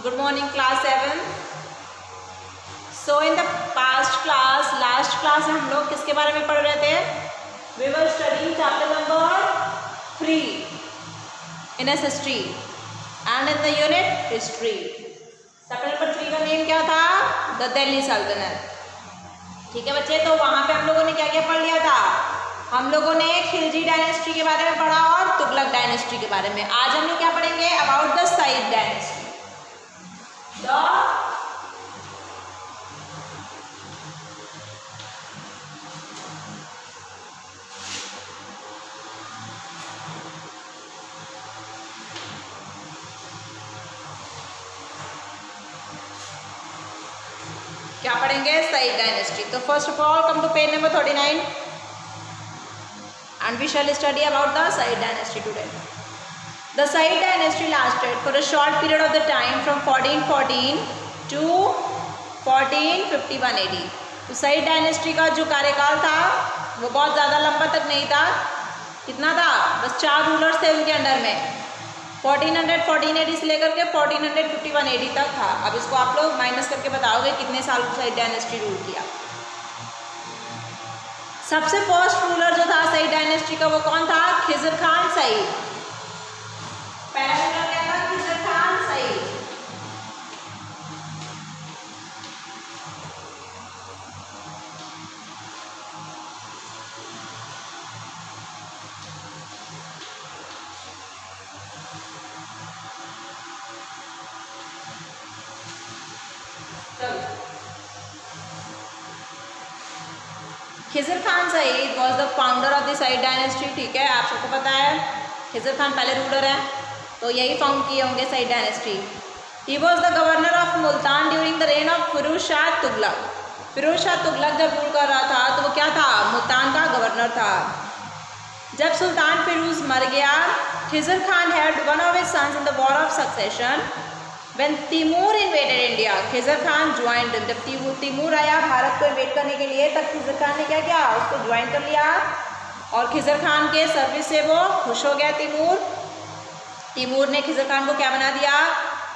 Good morning, class 7. So in the past class, last class हम लोग किसके बारे में पढ़ रहे थे? We were studying chapter number 3 in history and in the unit history. Chapter number 3 का नेम क्या था? The Delhi Sultanate. ठीक है बच्चे, तो वहाँ पे हम लोगों ने क्या क्या पढ़ लिया था? हम लोगों ने खिलजी डायनेस्टी के बारे में पढ़ा और तुगलक डायनेस्टी के बारे में. आज हम लोग क्या पढ़ेंगे? About the Sayyid dynasty. क्या पढ़ेंगे? सईद डायनेस्टी. तो first of all come to page number 39 and we shall study about the Sayyid dynasty today. The Sayyid dynasty lasted for a short period of the time from 1414 to 1451 AD. तो Saeed dynasty का जो कार्यकाल था वो बहुत ज़्यादा लंबा तक नहीं था. कितना था? बस 4 रूलर्स थे उनके अंडर में. 1414 AD से लेकर के 1451 AD तक था. अब इसको आप लोग माइनस करके बताओगे कितने साल सईद डायनेस्टी रूल किया. सबसे फर्स्ट रूलर जो था सईद डायनेस्टी का वो कौन था? खिज़र खान सईद. पहला रूलर क्या था? Khizr Khan Sayyid. Khizr Khan Sayyid was the founder of the Sayyid dynasty. ठीक है, आप सबको पता है खिज़र खान पहले रूलर है, तो यही फाउंड किए होंगे Sayyid dynasty. He was the governor of Multan during the reign of Firoz Shah Tughlaq. Firoz Shah Tughlaq जब रूल कर रहा था तो वो क्या था? मुल्तान का गवर्नर था. जब सुल्तान फिरोज मर गया, Khizr Khan had one of his sons in the war of succession. When Timur invaded India, Khizr Khan joined. जब तिमूर आया भारत को इन्वेड करने के लिए, तब खिज़र खान ने क्या किया? उसको ज्वाइन कर लिया और खिज़र खान के सर्विस से वो खुश हो गया तिमूर. तिमूर ने खिज़र खान को क्या बना दिया?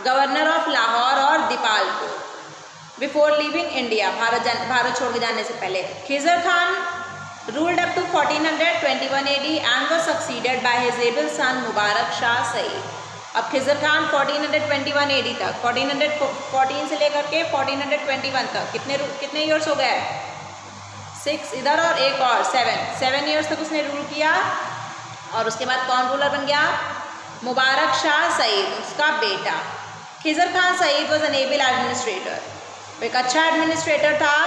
गवर्नर ऑफ लाहौर और Dipalpur. Before living India, Bharat छोड़ के जाने से पहले. Khizr Khan ruled up to 1421 AD and was succeeded by his able son Mubarak Shah Sayyid. अब खिज़र खान 1421 AD तक, 1414 से लेकर के 1421 तक कितने ईयर्स हो गए? 6 इधर और एक और 7 ईयर्स तक उसने रूल किया. और उसके बाद कौन रूलर बन गया? मुबारक शाह सईद, उसका बेटा. Khizr Khan Sayyid was an able administrator. वो एक अच्छा एडमिनिस्ट्रेटर था.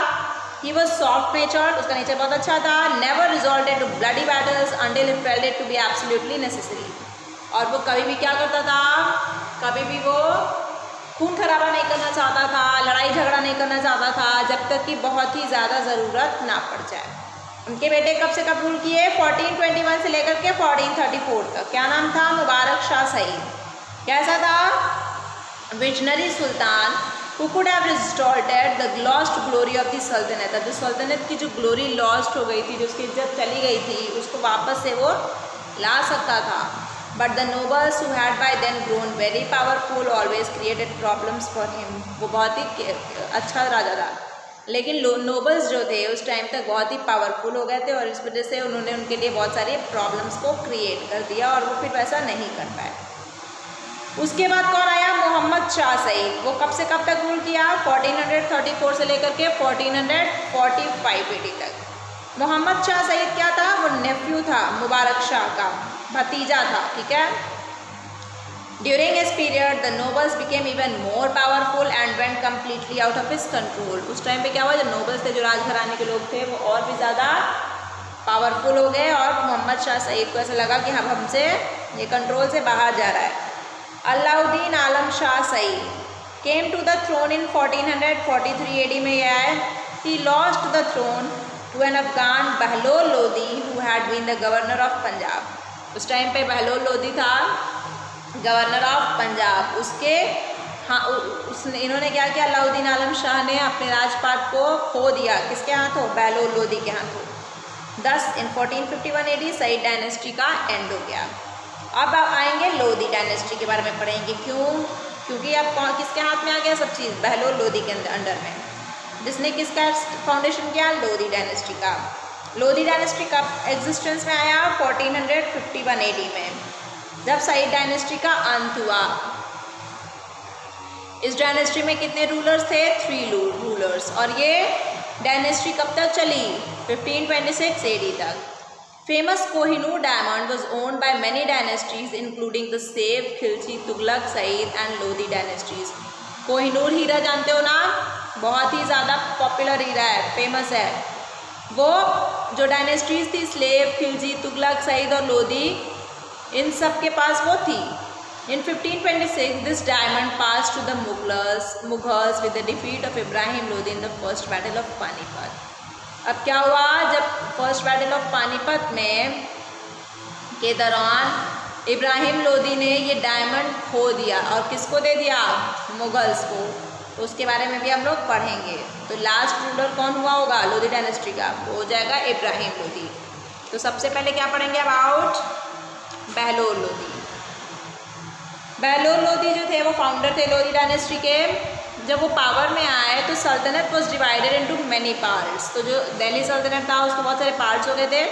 ही वॉज सॉफ्ट नेचर्ड, उसका नेचर बहुत अच्छा था. Never resulted to bloody battles until it felt it to be absolutely necessary. और वो कभी भी क्या करता था? कभी भी वो खून खराबा नहीं करना चाहता था, लड़ाई झगड़ा नहीं करना चाहता था, जब तक कि बहुत ही ज़्यादा ज़रूरत ना पड़ जाए. उनके बेटे कब से कब रूल किए? 1421 से लेकर के 1434 तक. क्या नाम था? मुबारक शाह सईद. कैसा था? Visionary Sultan who could have restored the lost glory of the सल्तनत. जो सल्तनत की जो ग्लोरी लॉस्ट हो गई थी, जो उसकी इज्जत चली गई थी, उसको वापस से वो ला सकता था. But the nobles who had by then grown very powerful always created problems for him. वो बहुत ही अच्छा राजा था, लेकिन नोबल्स जो थे उस टाइम तक बहुत ही पावरफुल हो गए थे और इस वजह से उन्होंने उनके लिए बहुत सारे प्रॉब्लम्स को क्रिएट कर दिया और वो फिर वैसा नहीं कर पाए. उसके बाद कौन आया? मोहम्मद शाह सईद. वो कब से कब तक रूल किया? 1434 से लेकर के 1445 AD तक. मोहम्मद शाह सईद क्या था? वो नेफ्यू था मुबारक शाह का, भतीजा था. ठीक है. During this period the nobles became even more powerful and went completely out of his control. उस टाइम पे क्या हुआ? जो नोबल्स थे, जो राजघराने के लोग थे, वो और भी ज़्यादा पावरफुल हो गए और मोहम्मद शाह सईद को ऐसा लगा कि हम हमसे ये कंट्रोल से बाहर जा रहा है. Alauddin Alam Shah Sayyid came to the throne in 1443 AD में. यह है he lost the throne to an Afghan Bahlol Lodi who had been the governor of Punjab. उस टाइम पे बहलोल लोदी था गवर्नर ऑफ पंजाब. उसके इन्होंने क्या किया? अलाउद्दीन आलम शाह ने अपने राजपाट को खो दिया. किसके हाथों? बहलोल लोदी के हाथों. 10 इन 1451 AD सईद डायनेस्टी का एंड हो गया. अब आएंगे लोधी डायनेस्टी के बारे में पढ़ेंगे. क्यों? क्योंकि अब किसके हाथ में आ गया सब चीज़, बहलोल लोधी के अंडर में। जिसने किसका फाउंडेशन किया, लोधी डायनेस्टी का। लोधी डायनेस्टी का एग्जिस्टेंस में आया 1451 AD में, जब सईद डायनेस्टी का अंत हुआ। इस डायनेस्टी में कितने रूलर्स थे, 3 रूलर्स, और ये डायनेस्टी कब तक चली, 1526 AD तक। Famous Kohinoor diamond was owned by many dynasties including the slave, Khilji, Tughlaq, Sayyid and Lodhi dynasties. Kohinoor हीरा जानते हो ना, बहुत ही ज़्यादा पॉपुलर हीरा है, फेमस है। वो जो डायनेस्टीज थी, स्लेव, खिलजी, तुगलक, सईद और लोधी, इन सब के पास वो थी। In 1526, this diamond passed to the Mughals with the defeat of Ibrahim Lodi in the first battle of Panipat. अब क्या हुआ, जब फर्स्ट बैटल ऑफ पानीपत में के दौरान इब्राहिम लोदी ने ये डायमंड खो दिया, और किसको दे दिया, मुगल्स को। तो उसके बारे में भी हम लोग पढ़ेंगे। तो लास्ट रूलर कौन हुआ होगा लोधी डायनेस्टी का, वो हो जाएगा इब्राहिम लोदी। तो सबसे पहले क्या पढ़ेंगे, अबाउट बहलोल लोधी। बहलोल लोधी जो थे वो फाउंडर थे लोधी डायनेस्टी के। जब वो पावर में आए तो सल्तनत was divided into many parts. तो जो दिल्ली सल्तनत था उसको बहुत सारे पार्ट्स हो गए थे।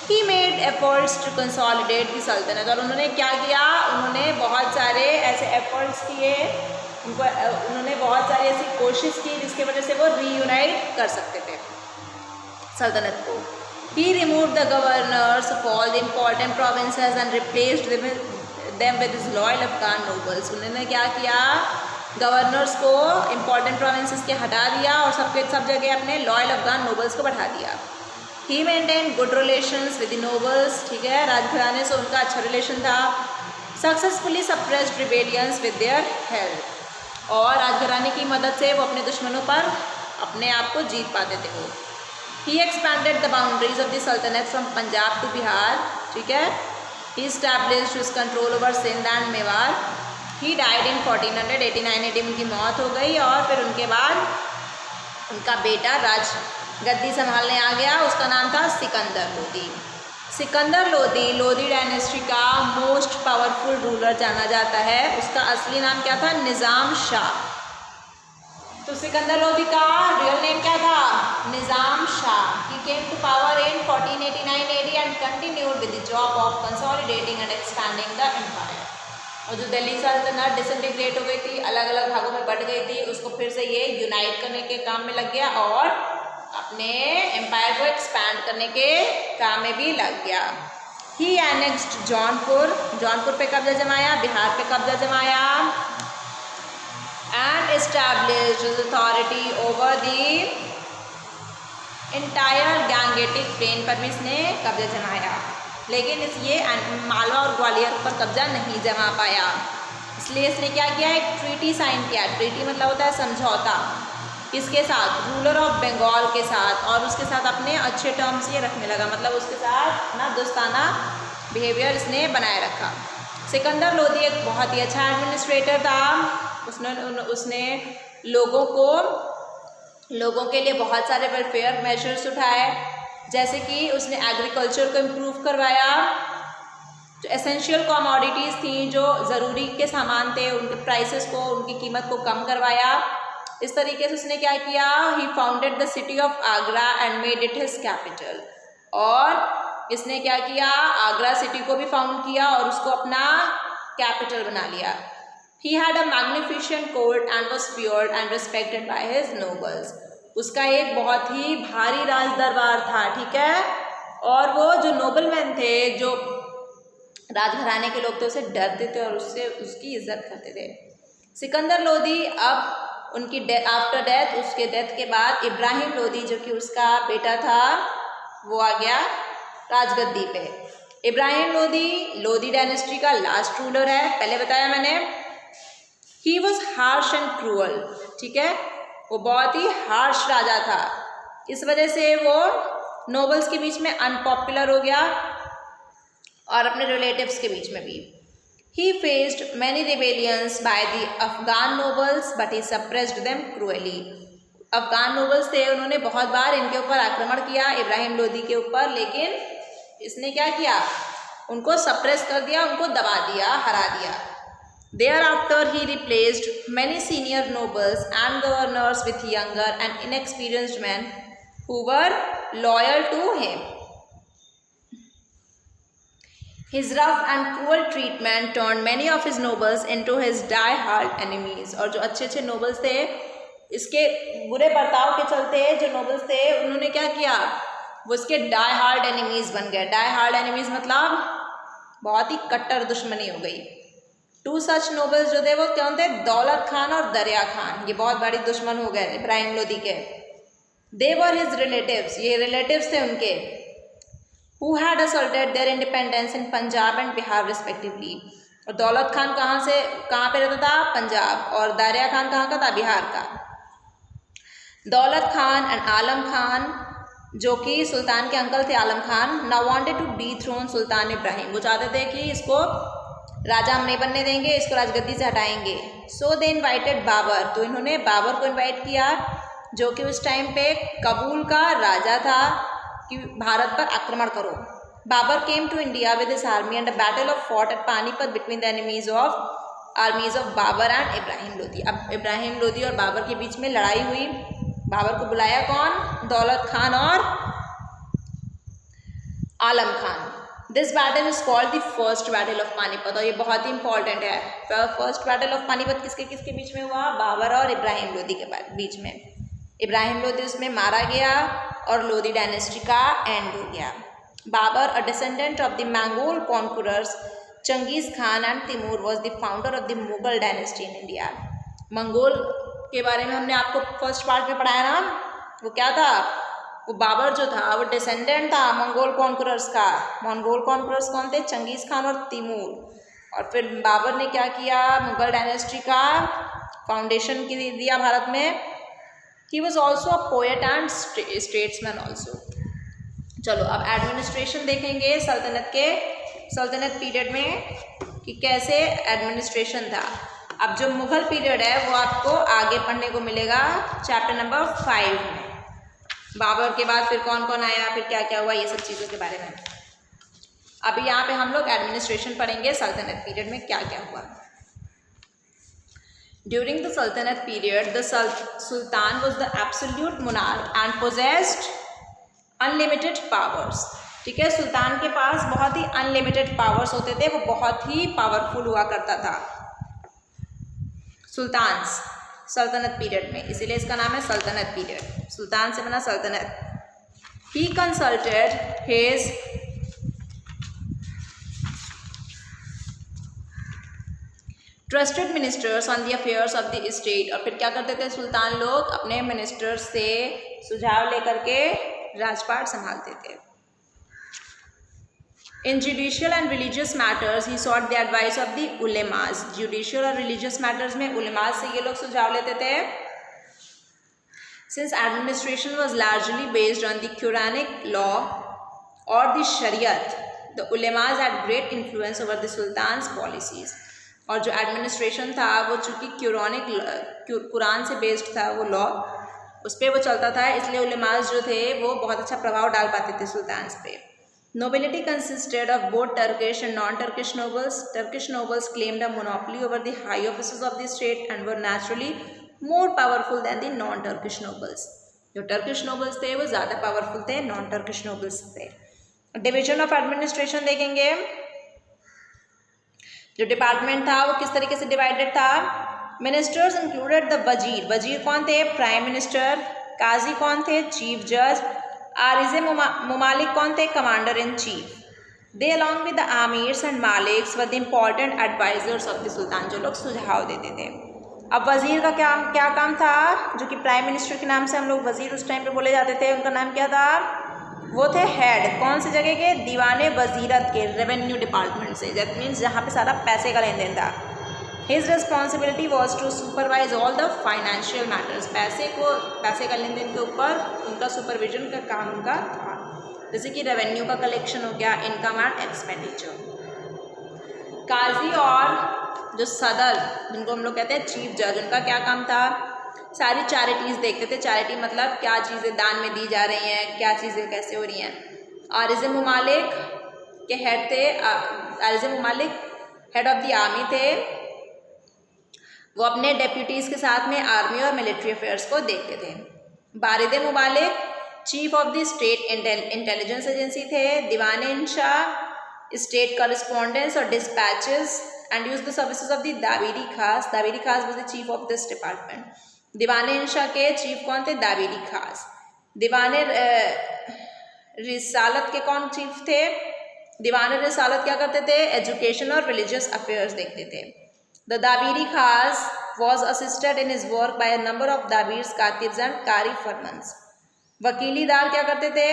He made efforts to consolidate the सल्तनत, और उन्होंने क्या किया, उन्होंने बहुत सारे ऐसे एफर्ट्स किए, उन्होंने बहुत सारी ऐसी कोशिश की जिसकी वजह से वो रीयूनाइट कर सकते थे सल्तनत को। He remove the governors of all the important provinces and replaced them with his loyal Afghan nobles. उन्होंने क्या किया, गवर्नर्स को इम्पॉर्टेंट प्रोविंसेस के हटा दिया और सब जगह अपने लॉयल अफगान नोबल्स को बढ़ा दिया। He maintain good relations with the nobles, ठीक है, राजघराने से उनका अच्छा रिलेशन था। Successfully suppressed rebellions with their help, और राजघराने की मदद से वो अपने दुश्मनों पर अपने आप को जीत पाते थे वो। He expanded the boundaries of the सल्तनत फ्रॉम पंजाब टू बिहार, ठीक है। He established his control over Sindh and Mewar. He died in 1489 AD, उनकी मौत हो गई, और फिर उनके बाद उनका बेटा राज गद्दी संभालने आ गया, उसका नाम था सिकंदर लोदी। सिकंदर लोदी लोधी डायनेस्टी का मोस्ट पावरफुल रूलर जाना जाता है। उसका असली नाम क्या था, निज़ाम शाह। तो सिकंदर लोदी का रियल नेम क्या था, Nizam Shah. He came to power in 1489 AD and continued with the job of consolidating and expanding the empire. और जो दिल्ली सल्तनत डिसइंटीग्रेट हो गई थी, अलग अलग भागों में बढ़ गई थी, उसको फिर से ये यूनाइट करने के काम में लग गया और अपने एम्पायर को एक्सपैंड करने के काम में भी लग गया। ही एनेक्स्ड जौनपुर, जौनपुर पे कब्जा जमाया, बिहार पे कब्जा जमाया, and established authority over the entire Gangetic plain पर भी इसने कब्जा जमाया। लेकिन ये मालवा और ग्वालियर पर कब्जा नहीं जमा पाया, इसलिए इसने क्या किया, एक ट्रीटी साइन किया। ट्रीटी मतलब होता है समझौता, किसके साथ, रूलर ऑफ बंगाल के साथ, और उसके साथ अपने अच्छे टर्म्स ये रखने लगा, मतलब उसके साथ अपना दोस्ताना बिहेवियर इसने बनाए रखा। सिकंदर लोदी एक बहुत ही अच्छा एडमिनिस्ट्रेटर था। उसने लोगों के लिए बहुत सारे वेलफेयर मेजर्स उठाए, जैसे कि उसने एग्रीकल्चर को इम्प्रूव करवाया, जो एसेंशियल कमोडिटीज़ थी, जो ज़रूरी के सामान थे, उनके प्राइसेस को, उनकी कीमत को कम करवाया। इस तरीके से उसने क्या किया, he founded the city of Agra and made it his capital. और इसने क्या किया, आगरा सिटी को भी फाउंड किया और उसको अपना कैपिटल बना लिया। He had a magnificent court and was fjord and respected by his nobles. उसका एक बहुत ही भारी राज दरबार था, ठीक है, और वो जो नोबलमैन थे, जो राजघराने के लोग थे, उसे डरते थे और उसकी इज्जत करते थे। सिकंदर लोदी अब उनकी आफ्टर डेथ, उसके डेथ के बाद इब्राहिम लोदी जो कि उसका बेटा था, वो आ गया राजगद्दी पे। इब्राहिम लोदी लोधी डायनेस्टी का लास्ट रूलर है, पहले बताया मैंने। He was harsh and cruel, ठीक है, वो बहुत ही हार्श राजा था। इस वजह से वो नोबल्स के बीच में अनपॉपुलर हो गया और अपने रिलेटिव्स के बीच में भी। He faced many rebellions by the Afghan nobles, but he suppressed them cruelly. Afghan nobles थे, उन्होंने बहुत बार इनके ऊपर आक्रमण किया, इब्राहिम लोदी के ऊपर, लेकिन इसने क्या किया, उनको सप्रेस कर दिया, उनको दबा दिया, हरा दिया। Thereafter, he replaced many senior nobles and governors with younger and inexperienced men who were loyal to him. His rough and cruel treatment turned many of his nobles into his die-hard enemies. और जो अच्छे अच्छे nobles थे, इसके बुरे बर्ताव के चलते जो nobles थे उन्होंने क्या किया, वो इसके die-hard enemies बन गए. Die-hard enemies मतलब बहुत ही कट्टर दुश्मनी हो गई. टू सच नोबल्स जो थे वो कौन थे, दौलत खान और दरिया खान. ये बहुत बड़ी दुश्मन हो गए इब्राहिम लोदी के. दे वर हिज रिलेटिव्स, ये रिलेटिव्स थे उनके. Who had asserted their independence in Punjab and Bihar respectively. और दौलत खान कहाँ पे रहता था, पंजाब, और दरिया खान कहाँ का था, बिहार का. दौलत खान एंड आलम खान जो कि सुल्तान के अंकल थे आलम खान, नाउ वांटेड टू डीथ्रोन सुल्तान इब्राहिम. वो चाहते थे कि इसको राजा हम नहीं बनने देंगे, इसको राजगद्दी से हटाएंगे. सो दे इन्वाइटेड बाबर, तो इन्होंने बाबर को इन्वाइट किया जो कि उस टाइम पे कबूल का राजा था कि भारत पर आक्रमण करो. Babur came to India with his army and a battle of fought at Panipat between the armies of Babur and Ibrahim Lodi. अब इब्राहिम लोदी और बाबर के बीच में लड़ाई हुई. बाबर को बुलाया कौन, दौलत खान और Alam Khan. This battle is called the first battle of Panipat. और ये बहुत ही इंपॉर्टेंट है. फर्स्ट बैटल ऑफ पानीपत किसके किसके बीच में हुआ, बाबर और इब्राहिम लोदी के बीच में. इब्राहिम लोदी उसमें मारा गया और लोदी डायनेस्टी का एंड हो गया. Babur, a descendant of the Mongol conquerors Genghis Khan and Timur, was the founder of the Mughal dynasty in India. Mongol के बारे में हमने आपको फर्स्ट पार्ट में पढ़ाया ना, वो क्या था, वो बाबर जो था वो डिसेंडेंट था मंगोल कॉन्करर्स का. मंगोल कॉन्करर्स कौन थे, चंगेज खान और तिमूर. और फिर बाबर ने क्या किया, मुगल डायनेस्टी का फाउंडेशन दिया भारत में. He was also a poet and statesman also. चलो अब एडमिनिस्ट्रेशन देखेंगे सल्तनत पीरियड में कि कैसे एडमिनिस्ट्रेशन था. अब जो मुगल पीरियड है वो आपको आगे पढ़ने को मिलेगा चैप्टर नंबर 5 में. बाबर के बाद फिर कौन कौन आया, फिर क्या क्या हुआ, ये सब चीज़ों के बारे में. अभी यहाँ पे हम लोग एडमिनिस्ट्रेशन पढ़ेंगे सल्तनत पीरियड में क्या क्या हुआ. During the Sultanate period, the Sultan was the absolute monarch and possessed unlimited powers. ठीक है, सुल्तान के पास बहुत ही अनलिमिटेड पावर्स होते थे, वो बहुत ही पावरफुल हुआ करता था सुल्तान सल्तनत पीरियड में, इसीलिए इसका नाम है सल्तनत पीरियड. सुल्तान से बना सल्तनत. He consulted his trusted ministers on the affairs of the state. और फिर क्या करते थे सुल्तान लोग, अपने मिनिस्टर्स से सुझाव लेकर के राजपाट संभालते थे. इन judicial and religious matters he sought the advice of the ulemas. Judicial और रिलीजियस मैटर्स में उलेमास से ये लोग सुझाव लेते थे. Since administration was largely based on the Quranic law और the shariat, the ulemas had great influence over the sultans policies. और जो एडमिनिस्ट्रेशन था वो चूँकि कुरान से बेस्ड था, वो लॉ उस पर वो चलता था, इसलिए उलेमास जो थे वो बहुत अच्छा प्रभाव डाल पाते थे सुल्तान्स पे. Nobility consisted of both Turkish and non Turkish nobles. Turkish nobles claimed a monopoly over the high officers of the state and were naturally more powerful then the non Turkish nobles. जो Turkish nobles थे वो ज़्यादा powerful थे non Turkish nobles से. Division of administration देखेंगे. जो department था वो किस तरीके से डिवाइडेड था. मिनिस्टर्स इंक्लूडेड द वजीर. वजीर कौन थे, प्राइम मिनिस्टर. काजी कौन थे, चीफ जज. आरिज़े मुमालिक कौन थे, commander in chief. They along with the amirs and maliks were the important advisers of the sultan, जो लोग सुझाव देते थे. अब वजीर का क्या काम था, जो कि प्राइम मिनिस्टर के नाम से हम लोग वजीर उस टाइम पे बोले जाते थे, उनका नाम क्या था, वो थे हेड. कौन सी जगह के, दीवाने वजीरत के, रेवेन्यू डिपार्टमेंट से. दैट मीन्स जहाँ पे सारा पैसे का लेन देन था. His responsibility was to supervise all the financial matters. पैसे का लेन देन के ऊपर उनका सुपरविजन का काम उनका था. जैसे कि रेवेन्यू का कलेक्शन हो गया, इनकम एंड एक्सपेंडिचर. काजी और जो सदर, जिनको हम लोग कहते हैं चीफ जज, उनका क्या काम था, सारी चैरिटीज़ देखते थे. चैरिटी मतलब क्या चीज़ें दान में दी जा रही हैं, क्या चीज़ें कैसे हो रही हैं. आरिज़े मुमालिक के हेड थे, आरिज़े मुमालिक हेड ऑफ द आर्मी थे. वो अपने डेप्यूटीज़ के साथ में आर्मी और मिलिट्री अफेयर्स को देखते थे। बारिद मुबालिक chief of the state intelligence agency थे। दीवान शाह स्टेट करस्पॉन्डेंस और dispatches and use the services of the दावीरी खास। दावीरी खास was the chief of this department. दीवान शाह के चीफ कौन थे? दावीरी खास। दीवान रिसालत के कौन चीफ थे? दीवान रिसालत क्या करते थे? एजुकेशन और रिलीजियस अफेयर्स देखते थे। द दावीरी खास was assisted in his work by a number of दावीर्स, कातिब्स एंड कारी फरमंस। वकीली दार क्या करते थे?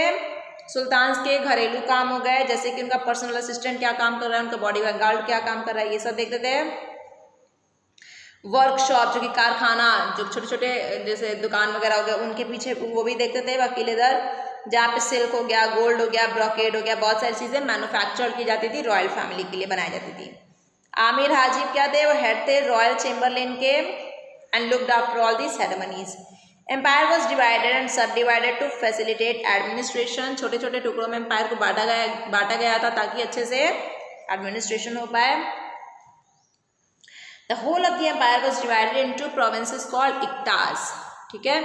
सुल्तान के घरेलू काम हो गए, जैसे कि उनका पर्सनल असिस्टेंट क्या काम कर रहा है, उनका बॉडी गार्ड क्या काम कर रहा है, ये सब देखते थे। वर्कशॉप जो कि कारखाना, जो छोटे छोटे जैसे दुकान वगैरह हो गया, उनके पीछे वो भी देखते थे वकील दर, जहाँ पे सिल्क हो गया, गोल्ड हो गया, ब्रोकेड हो गया, बहुत सारी चीज़ें मैन्युफैक्चर की जाती थी, रॉयल फैमिली के लिए बनाई जाती थी। आमिर हाजिब क्या थे? वो हेड थे रॉयल चेम्बरलेन के and looked after all the ceremonies. Empire was divided and subdivided to facilitate administration. छोटे छोटे टुकड़ों में एम्पायर को बांटा गया था ताकि अच्छे से एडमिनिस्ट्रेशन हो पाए। The whole of the empire was divided into provinces called इक्ताज। ठीक है,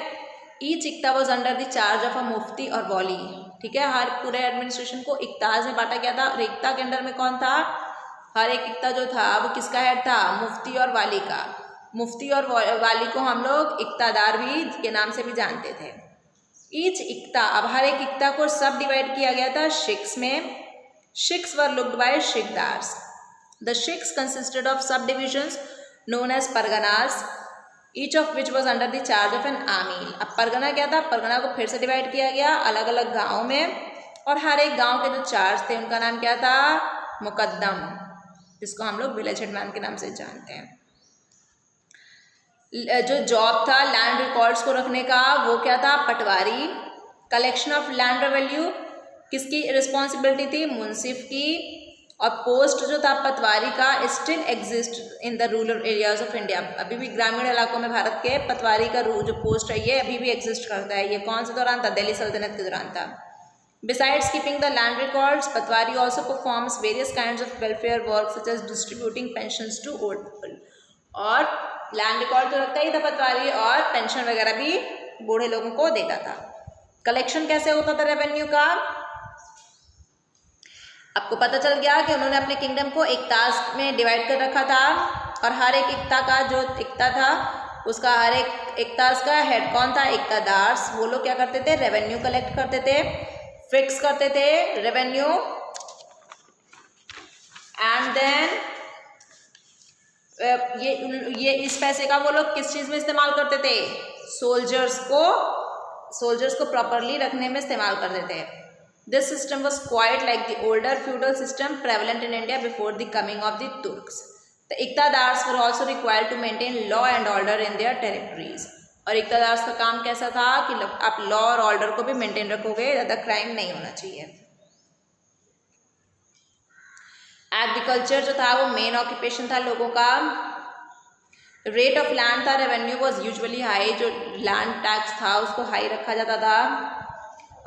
ईच इक्ता was under the charge of a मुफ्ती और वॉली। ठीक है, हर पूरे एडमिनिस्ट्रेशन को इक्ताज में बांटा गया था। और इक्ता के अंडर में कौन था? हर एक इक्ता जो था वो किसका हेड था? मुफ्ती और वाली का। मुफ्ती और वाली को हम लोग इक्तादार भी के नाम से भी जानते थे। ईच इक्ता, अब हर एक इक्ता को सब डिवाइड किया गया था शिक्स में। शिक्स वर लुक्ड बाय शिकदार्स। द शिक्स consisted of sub divisions known as परगनास, each of which was under the charge of an आमील। अब परगना क्या था? परगना को फिर से डिवाइड किया गया अलग अलग गाँव में, और हर एक गाँव के जो चार्ज थे उनका नाम क्या था? मुकद्दम, जिसको हम लोग विलेज हेडमैन के नाम से जानते हैं। जो जॉब था लैंड रिकॉर्ड्स को रखने का, वो क्या था? पटवारी। कलेक्शन ऑफ लैंड रेवेन्यू किसकी रिस्पॉन्सिबिलिटी थी? मुंसिफ की। और पोस्ट जो था पटवारी का still exist in the rural areas of India. अभी भी ग्रामीण इलाकों में भारत के पटवारी का जो पोस्ट है ये अभी भी एग्जिस्ट करता है। ये कौन से दौरान था? दिल्ली सल्तनत के दौरान था। Besides keeping the land records, Patwari also performs various kinds of welfare work such as distributing pensions to old people. और लैंड रिकॉर्ड तो रखता ही था पटवारी, और पेंशन वगैरह भी बूढ़े लोगों को देता था। कलेक्शन कैसे होता था रेवेन्यू का? आपको पता चल गया कि उन्होंने अपने किंगडम को इक्ताज में डिवाइड कर रखा था, और हर एक इक्ता का जो इक्ता था उसका हर एक इक्ताज का हेड कौन था? इक्तादार्स। वो लोग क्या करते थे? रेवेन्यू कलेक्ट करते थे, फिक्स करते थे रेवेन्यू, एंड देन ये इस पैसे का वो लोग किस चीज़ में इस्तेमाल करते थे? सोल्जर्स को प्रॉपरली रखने में इस्तेमाल करते थे। This system was quite like the older feudal system prevalent in India before the coming of the Turks. The इक्तादार्स were also required to maintain law and order in their territories. और इक्तादार्स का काम कैसा था कि आप लॉ और ऑर्डर को भी मेंटेन रखोगे, ज़्यादा क्राइम नहीं होना चाहिए। एग्रीकल्चर जो था वो मेन ऑक्यूपेशन था लोगों का। रेट ऑफ लैंड था, रेवेन्यू वॉज यूजुअली हाई, जो लैंड टैक्स था उसको हाई रखा जाता था।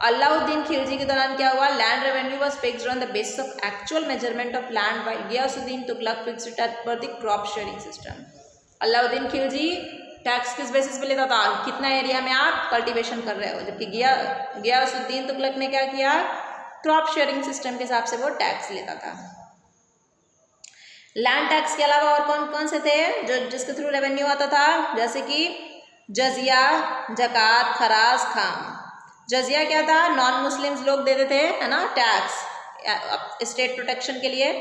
अलाउद्दीन खिलजी के दौरान क्या हुआ? Land revenue was fixed on the basis of actual measurement of land, while Ghiyasuddin Tughlaq fixed it as per the crop sharing system. Alauddin Khilji tax किस बेसिस पे लेता था? कितना एरिया में आप कल्टीवेशन कर रहे हो, जबकि गियासुद्दीन तुगलक ने क्या किया? क्रॉप शेयरिंग सिस्टम के हिसाब से वो टैक्स लेता था। लैंड टैक्स के अलावा और कौन कौन से थे जो जिसके थ्रू रेवेन्यू आता था? जैसे कि जजिया, जकात, खराज, खाम। जजिया क्या था? नॉन मुस्लिम्स लोग देते थे, है ना, टैक्स स्टेट प्रोटेक्शन के लिए।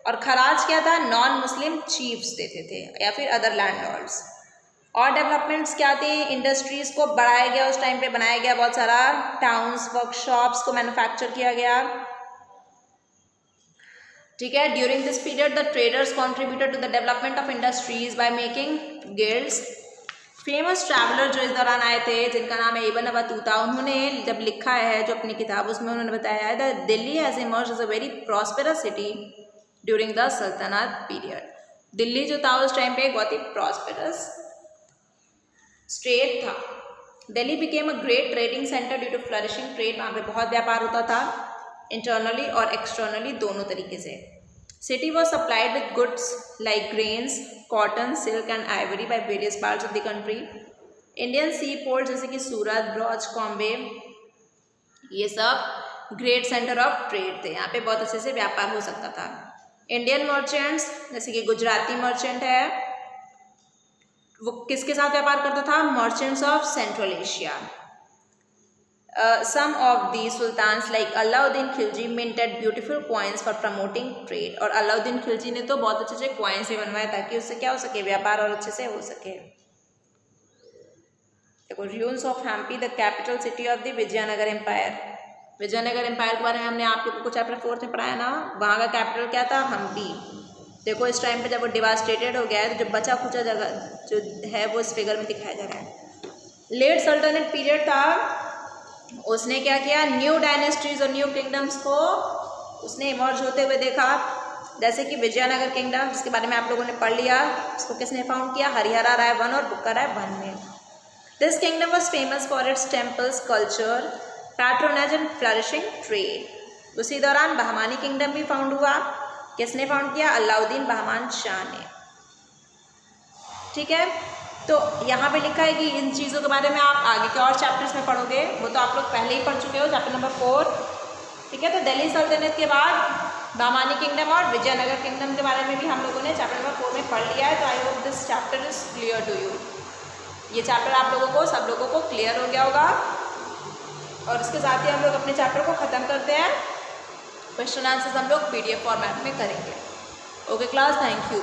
और खराज क्या था? नॉन मुस्लिम चीफ्स देते थे या फिर अदर लैंड लॉर्ड्स। और डेवलपमेंट्स क्या थी? इंडस्ट्रीज़ को बढ़ाया गया, उस टाइम पे बनाया गया बहुत सारा, टाउन्स, वर्कशॉप्स को मैन्युफैक्चर किया गया। ठीक है, during this period the traders contributed to the development of industries by making guilds. Famous traveller जो इस दौरान आए थे जिनका नाम है इब्न बतूता, उन्होंने जब लिखा है जो अपनी किताब उसमें उन्होंने बताया है that Delhi has emerged as a very prosperous city during the sultanate period. Delhi जो था उस टाइम पे एक बहुत ही प्रॉस्पेरस स्टेट था। Delhi became a great trading centre due to flourishing trade. वहाँ पे बहुत व्यापार होता था, इंटरनली और एक्सटर्नली दोनों तरीके से। City was supplied with goods like grains, cotton, silk and ivory by various parts of the country. Indian seaports जैसे कि सूरत, ब्रॉच, कॉम्बे, ये सब ग्रेट सेंटर ऑफ ट्रेड थे, यहाँ पे बहुत अच्छे से व्यापार हो सकता था. इंडियन मर्चेंट्स जैसे कि गुजराती मर्चेंट है, वो किसके साथ व्यापार करता था? Merchants of central Asia. Some of the sultans like Alauddin Khilji minted beautiful coins for promoting trade. और अलाउद्दीन खिलजी ने तो बहुत अच्छे से coins ही बनवाए ताकि उससे क्या हो सके? व्यापार और अच्छे से हो सके. देखो, ruins of Hampi, the capital city of the Vijayanagara empire. Vijayanagara empire के बारे में हमने आप लोगों को चैप्टर 4 में पढ़ाया ना. वहाँ का कैपिटल क्या था? हम्पी. देखो इस टाइम पे जब वो डिवास्टेटेड हो गया है तो जो बचा खुचा जगह जो है वो इस फिगर में दिखाया जा रहा है. लेट सल्टनट पीरियड था, उसने क्या किया? न्यू डायनेस्टीज और न्यू किंगडम्स को उसने इमर्ज होते हुए देखा. जैसे कि विजयनगर किंगडम जिसके बारे में आप लोगों ने पढ़ लिया, इसको किसने फाउंड किया? हरिहरा राय 1 और बुक्का राय 1 में. This kingdom was famous for its temples, culture, patronage and flourishing trade. उसी दौरान बहमानी किंगडम भी फाउंड हुआ. किसने फाउंड किया? अलाउद्दीन बहमान शाह ने. ठीक है, तो यहाँ पे लिखा है कि इन चीज़ों के बारे में आप आगे के और चैप्टर्स में पढ़ोगे, वो तो आप लोग पहले ही पढ़ चुके हो, चैप्टर नंबर 4. ठीक है, तो दिल्ली सल्तनत के बाद बहमानी किंगडम और विजयनगर किंगडम के बारे में भी हम लोगों ने चैप्टर नंबर 4 में पढ़ लिया है. तो I hope this chapter is clear to you. ये चैप्टर आप लोगों को, सब लोगों को क्लियर हो गया होगा. और इसके साथ ही हम लोग अपने चैप्टर को ख़त्म करते हैं. क्वेश्चन आंसर्स हम लोग PDF फॉर्मेट में करेंगे. Okay class, thank you.